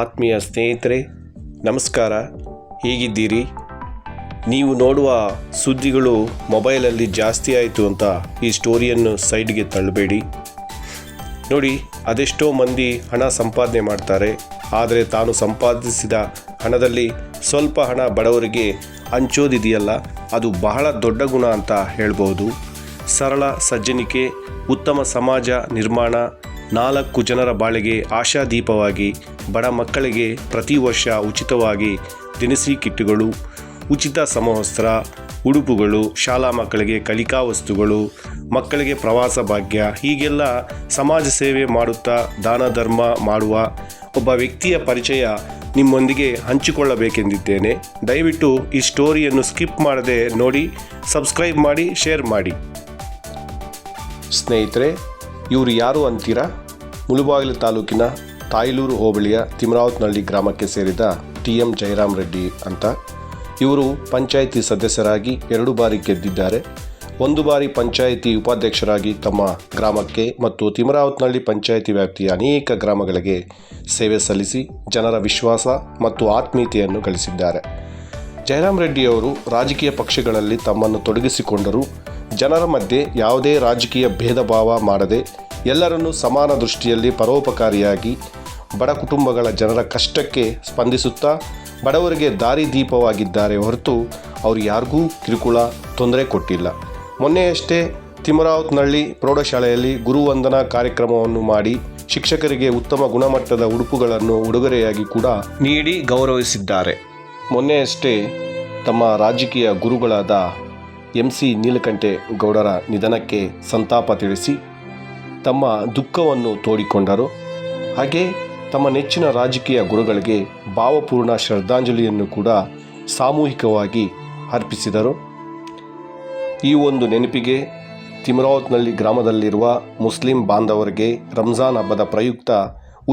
ಆತ್ಮೀಯ ಸ್ನೇಹಿತರೆ, ನಮಸ್ಕಾರ. ಹೇಗಿದ್ದೀರಿ? ನೀವು ನೋಡುವ ಸುದ್ದಿಗಳು ಮೊಬೈಲಲ್ಲಿ ಜಾಸ್ತಿ ಆಯಿತು ಅಂತ ಈ ಸ್ಟೋರಿಯನ್ನು ಸೈಡ್ಗೆ ತಳ್ಳಬೇಡಿ. ನೋಡಿ, ಅದೆಷ್ಟೋ ಮಂದಿ ಹಣ ಸಂಪಾದನೆ ಮಾಡ್ತಾರೆ, ಆದರೆ ತಾನು ಸಂಪಾದಿಸಿದ ಹಣದಲ್ಲಿ ಸ್ವಲ್ಪ ಹಣ ಬಡವರಿಗೆ ಹಂಚೋದಿದೆಯಲ್ಲ, ಅದು ಬಹಳ ದೊಡ್ಡ ಗುಣ ಅಂತ ಹೇಳ್ಬೋದು. ಸರಳ ಸಜ್ಜನಿಕೆ, ಉತ್ತಮ ಸಮಾಜ ನಿರ್ಮಾಣ, 4 ಜನರ ಬಾಳಿಗೆ ಆಶಾದೀಪವಾಗಿ, ಬಡ ಮಕ್ಕಳಿಗೆ ಪ್ರತಿ ವರ್ಷ ಉಚಿತವಾಗಿ ದಿನಸಿ ಕಿಟ್ಗಳು, ಉಚಿತ ಸಮವಸ್ತ್ರ, ಉಡುಪುಗಳು, ಶಾಲಾ ಮಕ್ಕಳಿಗೆ ಕಲಿಕಾ ವಸ್ತುಗಳು, ಮಕ್ಕಳಿಗೆ ಪ್ರವಾಸ ಭಾಗ್ಯ, ಹೀಗೆಲ್ಲ ಸಮಾಜ ಸೇವೆ ಮಾಡುತ್ತಾ ದಾನ ಧರ್ಮ ಮಾಡುವ ಒಬ್ಬ ವ್ಯಕ್ತಿಯ ಪರಿಚಯ ನಿಮ್ಮೊಂದಿಗೆ ಹಂಚಿಕೊಳ್ಳಬೇಕೆಂದಿದ್ದೇನೆ. ದಯವಿಟ್ಟು ಈ ಸ್ಟೋರಿಯನ್ನು ಸ್ಕಿಪ್ ಮಾಡದೆ ನೋಡಿ, ಸಬ್ಸ್ಕ್ರೈಬ್ ಮಾಡಿ, ಶೇರ್ ಮಾಡಿ. ಸ್ನೇಹಿತರೆ, ಇವರು ಯಾರು ಅಂತೀರಾ? ಮುಳಬಾಗಿಲು ತಾಲೂಕಿನ ತಾಯ್ಲೂರು ಹೋಬಳಿಯ ತಿಮರಾವತ್ನಹಳ್ಳಿ ಗ್ರಾಮಕ್ಕೆ ಸೇರಿದ TM ಜಯರಾಮ್ ರೆಡ್ಡಿ ಅಂತ. ಇವರು ಪಂಚಾಯಿತಿ ಸದಸ್ಯರಾಗಿ 2 ಬಾರಿ ಗೆದ್ದಿದ್ದಾರೆ. 1 ಬಾರಿ ಪಂಚಾಯಿತಿ ಉಪಾಧ್ಯಕ್ಷರಾಗಿ ತಮ್ಮ ಗ್ರಾಮಕ್ಕೆ ಮತ್ತು ತಿಮರಾವತ್ನಹಳ್ಳಿ ಪಂಚಾಯಿತಿ ವ್ಯಾಪ್ತಿಯ ಅನೇಕ ಗ್ರಾಮಗಳಿಗೆ ಸೇವೆ ಸಲ್ಲಿಸಿ ಜನರ ವಿಶ್ವಾಸ ಮತ್ತು ಆತ್ಮೀಯತೆಯನ್ನು ಗಳಿಸಿದ್ದಾರೆ. ಜಯರಾಮ್ ರೆಡ್ಡಿಯವರು ರಾಜಕೀಯ ಪಕ್ಷಗಳಲ್ಲಿ ತಮ್ಮನ್ನು ತೊಡಗಿಸಿಕೊಂಡರು. ಜನರ ಮಧ್ಯೆ ಯಾವುದೇ ರಾಜಕೀಯ ಭೇದ ಭಾವ ಮಾಡದೆ ಎಲ್ಲರನ್ನೂ ಸಮಾನ ದೃಷ್ಟಿಯಲ್ಲಿ ಪರೋಪಕಾರಿಯಾಗಿ ಬಡ ಕುಟುಂಬಗಳ ಜನರ ಕಷ್ಟಕ್ಕೆ ಸ್ಪಂದಿಸುತ್ತಾ ಬಡವರಿಗೆ ದಾರಿದೀಪವಾಗಿದ್ದಾರೆ ಹೊರತು ಅವರು ಯಾರಿಗೂ ಕಿರುಕುಳ ತೊಂದರೆ ಕೊಟ್ಟಿಲ್ಲ. ಮೊನ್ನೆಯಷ್ಟೇ ತಿಮರಾವತ್ನಹಳ್ಳಿ ಪ್ರೌಢಶಾಲೆಯಲ್ಲಿ ಗುರುವಂದನಾ ಕಾರ್ಯಕ್ರಮವನ್ನು ಮಾಡಿ ಶಿಕ್ಷಕರಿಗೆ ಉತ್ತಮ ಗುಣಮಟ್ಟದ ಉಡುಪುಗಳನ್ನು ಉಡುಗೊರೆಯಾಗಿ ಕೂಡ ನೀಡಿ ಗೌರವಿಸಿದ್ದಾರೆ. ಮೊನ್ನೆಯಷ್ಟೇ ತಮ್ಮ ರಾಜಕೀಯ ಗುರುಗಳಾದ MC ನೀಲಕಂಠೆ ಗೌಡರ ನಿಧನಕ್ಕೆ ಸಂತಾಪ ತಿಳಿಸಿ ತಮ್ಮ ದುಃಖವನ್ನು ತೋಡಿಕೊಂಡರು. ಹಾಗೆ ತಮ್ಮ ನೆಚ್ಚಿನ ರಾಜಕೀಯ ಗುರುಗಳಿಗೆ ಭಾವಪೂರ್ಣ ಶ್ರದ್ಧಾಂಜಲಿಯನ್ನು ಕೂಡ ಸಾಮೂಹಿಕವಾಗಿ ಅರ್ಪಿಸಿದರು. ಈ ಒಂದು ನೆನಪಿಗೆ ತಿಮರಾವತ್ನಹಳ್ಳಿ ಗ್ರಾಮದಲ್ಲಿರುವ ಮುಸ್ಲಿಂ ಬಾಂಧವರಿಗೆ ರಂಜಾನ್ ಹಬ್ಬದ ಪ್ರಯುಕ್ತ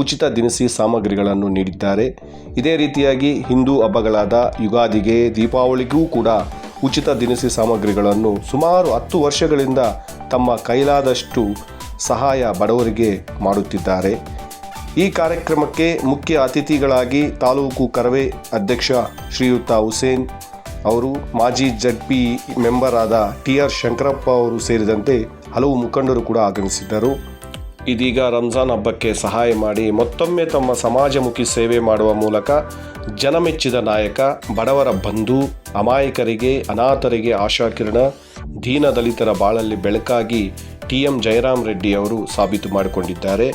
ಉಚಿತ ದಿನಸಿ ಸಾಮಗ್ರಿಗಳನ್ನು ನೀಡಿದ್ದಾರೆ. ಇದೇ ರೀತಿಯಾಗಿ ಹಿಂದೂ ಹಬ್ಬಗಳಾದ ಯುಗಾದಿಗೆ, ದೀಪಾವಳಿಗೂ ಕೂಡ ಉಚಿತ ದಿನಸಿ ಸಾಮಗ್ರಿಗಳನ್ನು ಸುಮಾರು 10 ವರ್ಷಗಳಿಂದ ತಮ್ಮ ಕೈಲಾದಷ್ಟು ಸಹಾಯ ಬಡವರಿಗೆ ಮಾಡುತ್ತಿದ್ದಾರೆ. ಈ ಕಾರ್ಯಕ್ರಮಕ್ಕೆ ಮುಖ್ಯ ಅತಿಥಿಗಳಾಗಿ ತಾಲೂಕು ಕರವೇ ಅಧ್ಯಕ್ಷ ಶ್ರೀಯುತ ಹುಸೇನ್ ಅವರು, ಮಾಜಿ ZP ಮೆಂಬರ್ ಆದ TR ಶಂಕರಪ್ಪ ಅವರು ಸೇರಿದಂತೆ ಹಲವು ಮುಖಂಡರು ಕೂಡ ಆಗಮಿಸಿದ್ದರು. ಇದೀಗ ರಂಜಾನ್ ಹಬ್ಬಕ್ಕೆ ಸಹಾಯ ಮಾಡಿ ಮತ್ತೊಮ್ಮೆ ತಮ್ಮ ಸಮಾಜಮುಖಿ ಸೇವೆ ಮಾಡುವ ಮೂಲಕ ಜನಮೆಚ್ಚಿದ ನಾಯಕ, ಬಡವರ ಬಂಧು, ಅಮಾಯಕರಿಗೆ, ಅನಾಥರಿಗೆ ಆಶಾಕಿರಣ, ದೀನ ದಲಿತರ ಬಾಳಲ್ಲಿ ಬೆಳಕಾಗಿ TM ಜಯರಾಮ್ ರೆಡ್ಡಿ ಅವರು ಸಾಬೀತು ಮಾಡಿಕೊಂಡಿದ್ದಾರೆ.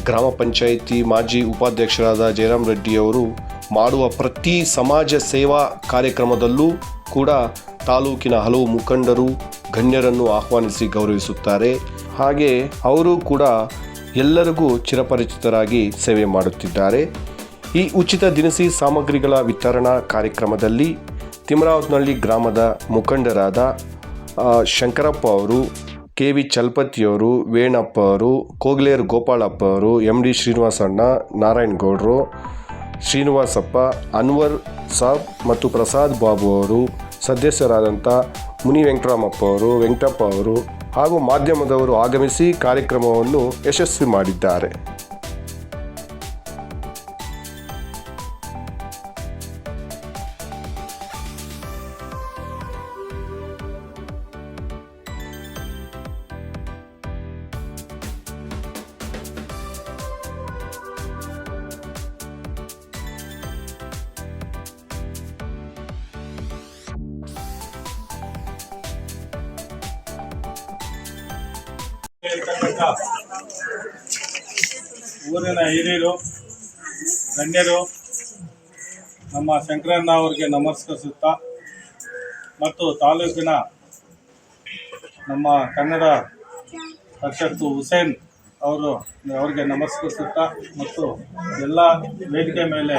ಗ್ರಾಮ ಪಂಚಾಯಿತಿ ಮಾಜಿ ಉಪಾಧ್ಯಕ್ಷರಾದ ಜಯರಾಮ್ ರೆಡ್ಡಿಯವರು ಮಾಡುವ ಪ್ರತಿ ಸಮಾಜ ಸೇವಾ ಕಾರ್ಯಕ್ರಮದಲ್ಲೂ ಕೂಡ ತಾಲೂಕಿನ ಹಲವು ಮುಖಂಡರು, ಗಣ್ಯರನ್ನು ಆಹ್ವಾನಿಸಿ ಗೌರವಿಸುತ್ತಾರೆ. ಹಾಗೆ ಅವರು ಕೂಡ ಎಲ್ಲರಿಗೂ ಚಿರಪರಿಚಿತರಾಗಿ ಸೇವೆ ಮಾಡುತ್ತಿದ್ದಾರೆ. ಈ ಉಚಿತ ದಿನಸಿ ಸಾಮಗ್ರಿಗಳ ವಿತರಣಾ ಕಾರ್ಯಕ್ರಮದಲ್ಲಿ ತಿಮರಾವತ್ನಹಳ್ಳಿ ಗ್ರಾಮದ ಮುಖಂಡರಾದ ಶಂಕರಪ್ಪ ಅವರು, KV ಚಲಪತಿಯವರು, ವೇಣಪ್ಪ ಅವರು, ಕೋಗ್ಲೇರು ಗೋಪಾಳಪ್ಪ ಅವರು, MD ಶ್ರೀನಿವಾಸಣ್ಣ, ನಾರಾಯಣ್ ಗೌಡರು, ಶ್ರೀನಿವಾಸಪ್ಪ, ಅನ್ವರ್ ಸಾಬ್ ಮತ್ತು ಪ್ರಸಾದ್ ಬಾಬು ಅವರು, ಸದಸ್ಯರಾದಂಥ ಮುನಿ ವೆಂಕಟರಾಮಪ್ಪ ಅವರು, ವೆಂಕಟಪ್ಪ ಅವರು ಹಾಗೂ ಮಾಧ್ಯಮದವರು ಆಗಮಿಸಿ ಕಾರ್ಯಕ್ರಮವನ್ನು ಯಶಸ್ವಿ ಮಾಡಿದ್ದಾರೆ. ಊರಿನ ಹಿರಿಯರು, ಗಣ್ಯರು, ನಮ್ಮ ಶಂಕರಣ್ಣ ಅವರಿಗೆ ನಮಸ್ಕರಿಸುತ್ತಾ ಮತ್ತು ತಾಲೂಕಿನ ನಮ್ಮ ಕನ್ನಡ ಪರಿಷತ್ತು ಹುಸೇನ್ ಅವರಿಗೆ ನಮಸ್ಕರಿಸುತ್ತಾ ಮತ್ತು ಎಲ್ಲ ವೇದಿಕೆ ಮೇಲೆ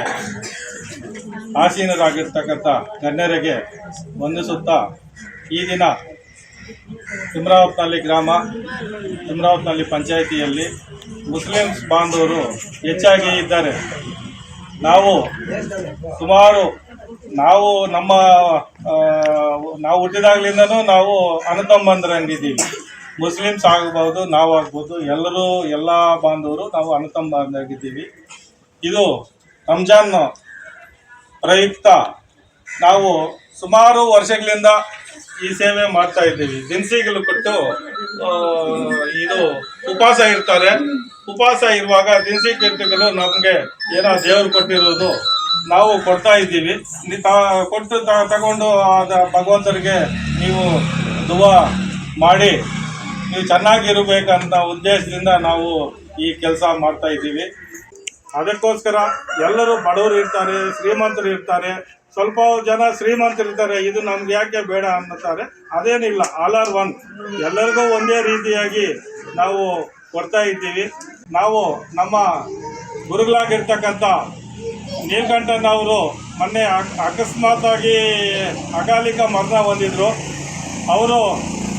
ಆಸೀನರಾಗಿರ್ತಕ್ಕಂಥ ಗಣ್ಯರಿಗೆ ವಂದಿಸುತ್ತಾ, ಈ ದಿನ ತಿಮರಾವತ್ನಹಳ್ಳಿ ಗ್ರಾಮ, ತಿಮರಾವತ್ನಹಳ್ಳಿ ಪಂಚಾಯಿತಿಯಲ್ಲಿ ಮುಸ್ಲಿಮ್ಸ್ ಬಾಂಧವರು ಹೆಚ್ಚಾಗಿ ಇದ್ದಾರೆ. ನಾವು ಹುಟ್ಟಿದಾಗಲಿಂದನೂ ನಾವು ಅಣ್ಣತಮ್ಮಂದಿರಂಗಿದ್ದೀವಿ. ಮುಸ್ಲಿಮ್ಸ್ ಆಗ್ಬೋದು, ನಾವು ಆಗ್ಬೋದು, ಎಲ್ಲ ಬಾಂಧವರು ನಾವು ಅಣ್ಣತಮ್ಮಂದಿರಾಗಿದ್ದೀವಿ. ಇದು ರಂಜಾನ್ ಪ್ರಯುಕ್ತ ನಾವು ಸುಮಾರು ವರ್ಷಗಳಿಂದ ಈ ಸೇವೆ ಮಾಡ್ತಾ ಇದ್ದೀವಿ. ದಿನಸಿಗಳು ಕೊಟ್ಟು ಇದು ಉಪವಾಸ ಇರ್ತಾರೆ. ಉಪವಾಸ ಇರುವಾಗ ದಿನಸಿ ಕಿಟ್ಟುಗಳು ನಮಗೆ ಏನೋ ದೇವರು ಕೊಟ್ಟಿರೋದು ನಾವು ಕೊಡ್ತಾ ಇದ್ದೀವಿ. ಕೊಟ್ಟು ತಗೊಂಡು ಭಗವಂತರಿಗೆ ನೀವು ದುವಾ ಮಾಡಿ ನೀವು ಚೆನ್ನಾಗಿರಬೇಕಂತ ಉದ್ದೇಶದಿಂದ ನಾವು ಈ ಕೆಲಸ ಮಾಡ್ತಾ ಇದ್ದೀವಿ. ಅದಕ್ಕೋಸ್ಕರ ಎಲ್ಲರೂ ಬಡವರು ಇರ್ತಾರೆ, ಶ್ರೀಮಂತರು ಇರ್ತಾರೆ. ಸ್ವಲ್ಪ ಜನ ಶ್ರೀಮಂತರು ಇರ್ತಾರೆ, ಇದು ನಮ್ಗೆ ಯಾಕೆ ಬೇಡ ಅನ್ನುತ್ತಾರೆ. ಅದೇನಿಲ್ಲ, ಆಲ್ ಆರ್ ಒನ್, ಎಲ್ಲರಿಗೂ ಒಂದೇ ರೀತಿಯಾಗಿ ನಾವು ಕೊಡ್ತಾ ಇದ್ದೀವಿ. ನಾವು ನಮ್ಮ ಗುರುಗಳಾಗಿರ್ತಕ್ಕಂಥ ನೀಲಕಂಠನವರು ಮೊನ್ನೆ ಅಕಸ್ಮಾತಾಗಿ ಅಕಾಲಿಕ ಮರಣ ಹೊಂದಿದ್ರು. ಅವರು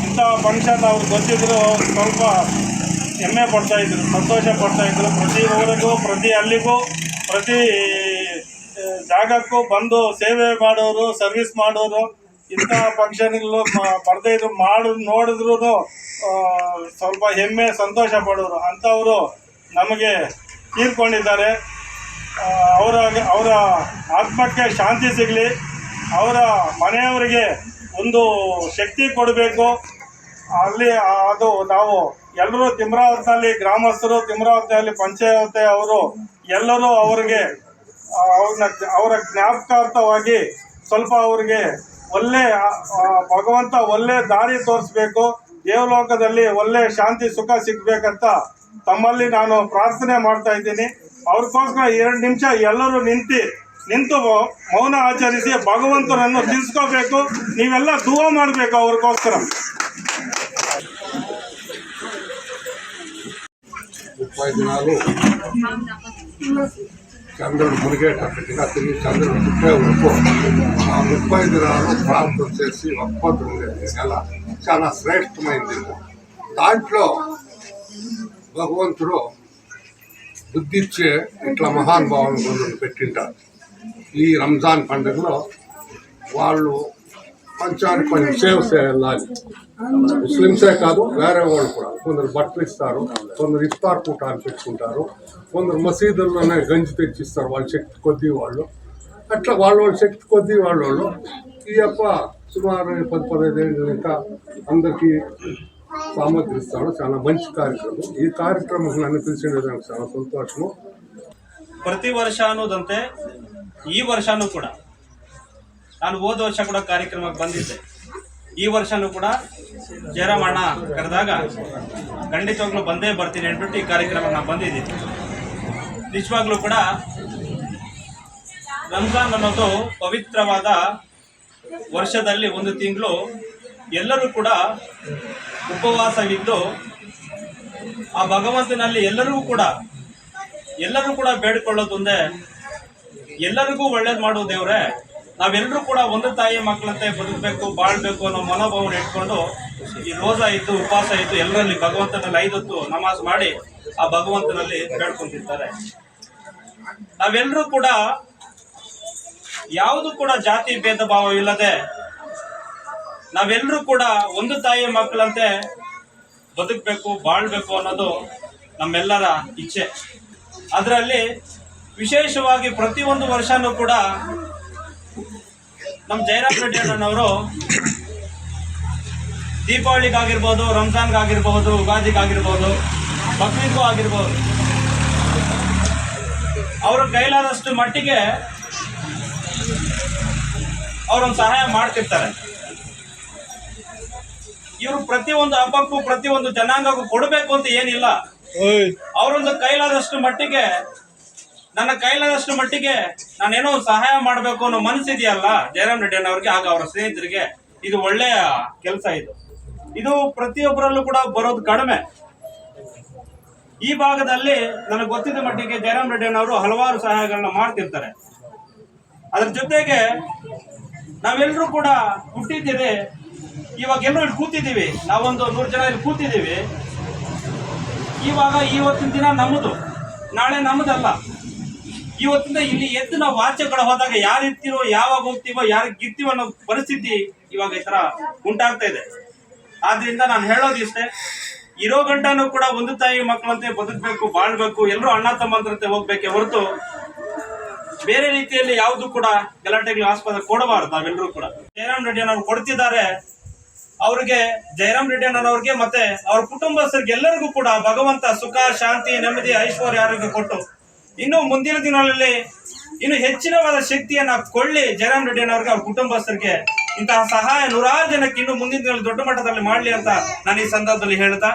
ಇಂಥ ಫಂಕ್ಷನ್ ಅವ್ರು ಗೊತ್ತಿದ್ರು ಸ್ವಲ್ಪ ಹೆಮ್ಮೆ ಪಡ್ತಾಯಿದ್ರು, ಸಂತೋಷ ಪಡ್ತಾಯಿದ್ರು. ಪ್ರತಿ ಊರಿಗೂ, ಪ್ರತಿ ಹಳ್ಳಿಗೂ, ಪ್ರತಿ ಜಾಗಕ್ಕೂ ಬಂದು ಸೇವೆ ಮಾಡೋರು, ಸರ್ವಿಸ್ ಮಾಡೋರು. ಇಂಥ ಫಂಕ್ಷನ್ಗಳು ಬರ್ದೇ ಇದ್ರು ನೋಡಿದ್ರು ಸ್ವಲ್ಪ ಹೆಮ್ಮೆ ಸಂತೋಷ ಪಡೋರು ಅಂಥವರು ನಮಗೆ ತೀರ್ಕೊಂಡಿದ್ದಾರೆ. ಅವರ ಆತ್ಮಕ್ಕೆ ಶಾಂತಿ ಸಿಗಲಿ, ಅವರ ಮನೆಯವರಿಗೆ ಒಂದು ಶಕ್ತಿ ಕೊಡಬೇಕು. ಅಲ್ಲಿ ಅದು ನಾವು ಎಲ್ಲರೂ ತಿಮ್ರಾವತಿನಲ್ಲಿ ಗ್ರಾಮಸ್ಥರು, ತಿಮ್ರಾವತಿನಲ್ಲಿ ಪಂಚಾಯತ್ ಅವರು ಎಲ್ಲರೂ ಅವರಿಗೆ ಅವರ ಜ್ಞಾಪಕಾರ್ಥವಾಗಿ ಸ್ವಲ್ಪ ಅವರಿಗೆ ಒಳ್ಳೆ ಭಗವಂತ ಒಳ್ಳೆ ದಾರಿ ತೋರಿಸ್ಬೇಕು, ದೇವಲೋಕದಲ್ಲಿ ಒಳ್ಳೆ ಶಾಂತಿ ಸುಖ ಸಿಗಬೇಕಂತ ತಮ್ಮಲ್ಲಿ ನಾನು ಪ್ರಾರ್ಥನೆ ಮಾಡ್ತಾ ಇದ್ದೀನಿ. ಅವ್ರಿಗೋಸ್ಕರ 2 ನಿಮಿಷ ಎಲ್ಲರೂ ನಿಂತು ಮೌನ ಆಚರಿಸಿ ಭಗವಂತನನ್ನು ತಿಳಿಸ್ಕೋಬೇಕು. ನೀವೆಲ್ಲ ದುವಾ ಮಾಡಬೇಕು ಅವ್ರಿಗೋಸ್ಕರ. 30 దినాలు చంద్రుడు మునిగేటట్టుగా తిరిగి చంద్రుడు పుట్టే వరకు ఆ 30 దినాలు ప్రార్థన చేసి ఒప్పందం ఉండేది నెల చాలా శ్రేష్టమైంది. దాంట్లో భగవంతుడు బుద్ధిచ్చే ఇట్లా మహానుభావులు కొందరు పెట్టింటారు. ఈ రంజాన్ పండుగలో వాళ్ళు పంచానికి కొంచెం సేవ చేయాలి. ముస్లిమ్సే కాదు, వేరే వాళ్ళు కూడా కొందరు బట్టలు ఇస్తారు, కొందరు ఇఫ్తార్ కూటాన్ని పెట్టుకుంటారు, కొందరు మసీదుల్లోనే గంజి తెచ్చిస్తారు వాళ్ళ శక్తి కొద్దీ వాళ్ళు. అట్లా వాళ్ళ శక్తి కొద్దీ వాళ్ళు ఈ యొక్క సుమారు 10-15 ఏళ్ళు ఇంకా అందరికీ సామగ్రి ఇస్తారు. చాలా మంచి కార్యక్రమం. ఈ కార్యక్రమం నన్ను పిలిచేదానికి చాలా సంతోషము. ಪ್ರತಿ ವರ್ಷ ಅನ್ನೋದಂತೆ ಈ ವರ್ಷನೂ ಕೂಡ ನಾನು ಹೋದ ವರ್ಷ ಕೂಡ ಕಾರ್ಯಕ್ರಮಕ್ಕೆ ಬಂದಿದ್ದೆ. ಈ ವರ್ಷನೂ ಕೂಡ ಜಯರಾಮಣ್ಣ ಕರೆದಾಗ ಖಂಡಿತವಾಗ್ಲೂ ಬಂದೇ ಬರ್ತೀನಿ ಅಂದ್ಬಿಟ್ಟು ಈ ಕಾರ್ಯಕ್ರಮಕ್ಕೆ ನಾನು ಬಂದಿದ್ದೀನಿ. ನಿಜವಾಗ್ಲೂ ಕೂಡ ರಂಜಾನ್ ಅನ್ನೋದು ಪವಿತ್ರವಾದ ವರ್ಷದಲ್ಲಿ ಒಂದು ತಿಂಗಳು ಎಲ್ಲರೂ ಕೂಡ ಉಪವಾಸವಿದ್ದು ಆ ಭಗವಂತನಲ್ಲಿ ಎಲ್ಲರೂ ಕೂಡ ಬೇಡಿಕೊಳ್ಳೋದೊಂದೇ, ಎಲ್ಲರಿಗೂ ಒಳ್ಳೇದು ಮಾಡೋ ದೇವ್ರೆ, ನಾವೆಲ್ಲರೂ ಕೂಡ ಒಂದು ತಾಯಿಯ ಮಕ್ಕಳಂತೆ ಬದುಕಬೇಕು, ಬಾಳ್ಬೇಕು ಅನ್ನೋ ಮನೋಭಾವನೆ ಇಟ್ಕೊಂಡು ಈ ರೋಜಾ ಇದ್ದು ಉಪವಾಸ ಇದ್ದು ಎಲ್ಲರಲ್ಲಿ ಭಗವಂತನಲ್ಲಿ 5 ಹೊತ್ತು ನಮಾಜ್ ಮಾಡಿ ಆ ಭಗವಂತನಲ್ಲಿ ಬೇಡ್ಕೊಂತಿರ್ತಾರೆ. ನಾವೆಲ್ಲರೂ ಕೂಡ ಯಾವುದು ಕೂಡ ಜಾತಿ ಭೇದ ಭಾವ ಇಲ್ಲದೆ ನಾವೆಲ್ಲರೂ ಕೂಡ ಒಂದು ತಾಯಿಯ ಮಕ್ಕಳಂತೆ ಬದುಕಬೇಕು, ಬಾಳ್ಬೇಕು ಅನ್ನೋದು ನಮ್ಮೆಲ್ಲರ ಇಚ್ಛೆ. ಅದರಲ್ಲಿ ವಿಶೇಷವಾಗಿ ಪ್ರತಿಯೊಂದು ವರ್ಷನೂ ಕೂಡ ನಮ್ಮ ಜಯರಾಮ್ ರೆಡ್ಡಿ ಅಣ್ಣನವರು ದೀಪಾವಳಿಗಾಗಿರ್ಬೋದು, ರಂಜಾನ್ಗಾಗಿರ್ಬೋದು, ಯುಗಾದಿಗಾಗಿರ್ಬೋದು, ಬಕ್ರೀದ್ಗೂ ಆಗಿರ್ಬೋದು, ಅವರು ಕೈಲಾದಷ್ಟು ಮಟ್ಟಿಗೆ ಅವರೊಂದು ಸಹಾಯ ಮಾಡ್ತಿರ್ತಾರೆ. ಇವರು ಪ್ರತಿಯೊಂದು ಹಬ್ಬಕ್ಕೂ ಪ್ರತಿಯೊಂದು ಜನಾಂಗಕ್ಕೂ ಕೊಡಬೇಕು ಅಂತ ಏನಿಲ್ಲ. ಅವರೊಂದು ಕೈಲಾದಷ್ಟು ಮಟ್ಟಿಗೆ, ನನ್ನ ಕೈಲಾದಷ್ಟು ಮಟ್ಟಿಗೆ ನಾನೇನೋ ಸಹಾಯ ಮಾಡಬೇಕು ಅನ್ನೋ ಮನಸ್ಸಿದೆಯಲ್ಲ ಜಯರಾಮ್ ರೆಡ್ಡಿ ಅವ್ರಿಗೆ, ಆಗ ಅವರ ಸ್ನೇಹಿತರಿಗೆ ಇದು ಒಳ್ಳೆಯ ಕೆಲಸ. ಇದು ಪ್ರತಿಯೊಬ್ಬರಲ್ಲೂ ಕೂಡ ಬರೋದು ಕಡಿಮೆ. ಈ ಭಾಗದಲ್ಲಿ ನನಗೆ ಗೊತ್ತಿದ್ದ ಮಟ್ಟಿಗೆ ಜಯರಾಮ್ ರೆಡ್ಡಿ ಅವರು ಹಲವಾರು ಸಹಾಯಗಳನ್ನ ಮಾಡ್ತಿರ್ತಾರೆ. ಅದ್ರ ಜೊತೆಗೆ ನಾವೆಲ್ಲರೂ ಕೂಡ ಹುಟ್ಟಿದ್ದೀರಿ, ಇವಾಗ ಎಲ್ಲರೂ ಇಲ್ಲಿ ಕೂತಿದ್ದೀವಿ, ನಾವೊಂದು 100 ಜನ ಇಲ್ಲಿ ಕೂತಿದ್ದೀವಿ. ಇವಾಗ ಇವತ್ತಿನ ದಿನ ನಮ್ಮದು, ನಾಳೆ ನಮ್ಮದಲ್ಲ. ಇವತ್ತಿಂದ ಇಲ್ಲಿ ಎದ್ದು ನಾವು ಆಚೆ ಕಡೆ ಹೋದಾಗ ಯಾರು ಇರ್ತೀರೋ, ಯಾವಾಗ ಹೋಗ್ತೀವೋ, ಯಾರಿಗೆ ಗಿರ್ತೀವೋ ಅನ್ನೋ ಪರಿಸ್ಥಿತಿ ಇವಾಗ ಈ ತರ ಉಂಟಾಗ್ತಾ ಇದೆ. ಆದ್ರಿಂದ ನಾನು ಹೇಳೋದಿಷ್ಟೇ, ಇರೋ ಗಂಟನೂ ಕೂಡ ಒಂದು ತಾಯಿ ಮಕ್ಕಳಂತೆ ಬದುಕಬೇಕು, ಬಾಳ್ಬೇಕು, ಎಲ್ಲರೂ ಅಣ್ಣ ತಮ್ಮಂದ್ರಂತೆ ಹೋಗ್ಬೇಕೆ ಹೊರತು ಬೇರೆ ರೀತಿಯಲ್ಲಿ ಯಾವುದು ಕೂಡ ಗಲಾಟೆಗಳು ಆಸ್ಪದ ಕೊಡಬಾರದು. ನಾವೆಲ್ಲರೂ ಕೂಡ ಜಯರಾಮ್ ರೆಡ್ಡಿ ಅನ್ನೋರು ಕೊಡ್ತಿದ್ದಾರೆ. ಅವ್ರಿಗೆ ಜಯರಾಮ್ ರೆಡ್ಡಿ ಅನ್ನೋರಿಗೆ ಮತ್ತೆ ಅವ್ರ ಕುಟುಂಬಸ್ಥರಿಗೆ ಎಲ್ಲರಿಗೂ ಕೂಡ ಭಗವಂತ ಸುಖ, ಶಾಂತಿ, ನೆಮ್ಮದಿ, ಐಶ್ವರ್ಯ, ಆರೋಗ್ಯ ಕೊಟ್ಟು ಇನ್ನು ಮುಂದಿನ ದಿನಗಳಲ್ಲಿ ಇನ್ನು ಹೆಚ್ಚಿನವಾದ ಶಕ್ತಿಯನ್ನ ಕೊಳ್ಳಿ ಜಯರಾಮ್ ರೆಡ್ಡಿ ಅನ್ನೋರಿಗೆ, ಅವ್ರ ಕುಟುಂಬಸ್ಥರಿಗೆ ಇಂತಹ ಸಹಾಯ ನೂರಾರು ಜನಕ್ಕೆ ಇನ್ನು ಮುಂದಿನ ದಿನಗಳಲ್ಲಿ ದೊಡ್ಡ ಮಟ್ಟದಲ್ಲಿ ಮಾಡ್ಲಿ ಅಂತ ನಾನು ಈ ಸಂದರ್ಭದಲ್ಲಿ ಹೇಳ್ತಾ